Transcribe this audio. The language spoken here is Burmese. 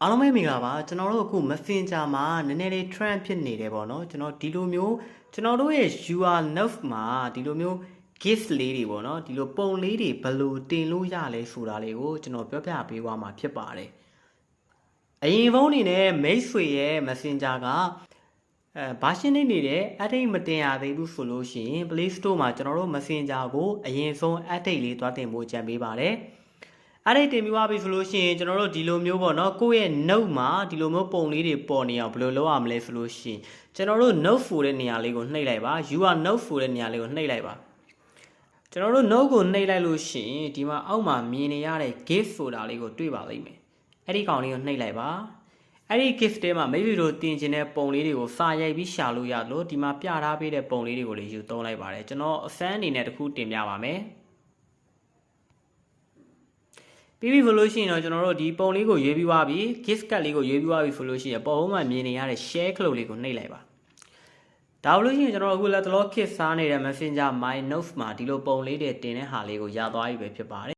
အားလုံးပဲမင်္ဂလာပါကျွန်တော်တို့အခု Messenger မှာနည်းနည်းလေး trend ဖြစ်နေတယ်ပေါ့နော်ကျွန်တော်ဒီလိုမျိုးကျွန်တော်တို့ရဲ့ UR Note မှာဒီလိုမျိုး GIF လေးတွေပေါ့နော်ဒီလိုပုံလေးတွေဘယ်လိုတင်လို့ရလဲဆိုတာလေးကိုကျွန်တော်ပြောပြပေးသွားမှာဖြစ်ပါတယ်အရင်ဖုန်းအနေနဲ့မိတ်ဆွေရဲ့ Messenger ကဘာရှင်းနေတယ် update မတင်ရသေးဘူးဆိုလို့ရှိရင် Play Store မှာကျွန်တော်တို့ Messenger ကိုအရင်ဆုံး update လေးသွားတင်ဖို့ကြံပေးပါတယ်အဲ့ဒီတင်ပြီးသွားပြီဆိုလို့ရှိရင်ကျွန်တော်တို့ဒီလိုမျိုးပေါ့နော်ကိုယ့်ရဲ့ note မှာဒီလိုမျိုးပုံလေးတွေပေါ်နေအောင်ဘယ်လိုလုပ်ရမလဲဆိုလို့ရှိရင်ကျွန်တော်တို့ note ဆိုတဲ့နေရာလေးကိုနှိပ်လိုက်ပါ UR note ဆိုတဲ့နေရာလေးကိုနှိပ်လိုက်ပါကျွန်တော်တို့ note ကိုနှိပ်လိုက်လို့ရှိရင်ဒီမှာအောက်မှာမြင်နေရတဲ့ GIF ဆိုတာလေးကိုတွေ့ပါလိမ့်မယ်အဲ့ဒီကောင်လေးကိုနှိပ်လိုက်ပါအဲ့ဒီ GIF ထဲမှာမိတ်ဗီဒီယိုတင်ခြင်းတဲ့ပုံလေးတွေကိုစာရိုက်ပြီးရှာလို့ရလို့ဒီမှာပြထားပေးတဲ့ပုံလေးတွေကိုလည်းယူသုံးလိုက်ပါတယ်ကျွန်တော်အစမ်းအနေနဲ့တစ်ခုတင်ပြပါမယ်ပြီးပြီဆိုလို့ရှိရင်တော့ကျွန်တော်တို့ဒီပုံလေးကိုရွေးပြီးသွားပြီ GIF cut လေးကိုရွေးပြီးသွားပြီဆိုလို့ရှိရင်ပေါ်မှာမြင်နေရတဲ့ share ခလုတ်လေးကိုနှိပ်လိုက်ပါဒါလို့ရှိရင်ကျွန်တော်အခုလက်တလော GIF စားနေတဲ့ Messenger My Notes မှာဒီလိုပုံလေးတွေတင်တဲ့ဟာလေးကိုရသွားပြီပဲဖြစ်ပါတယ်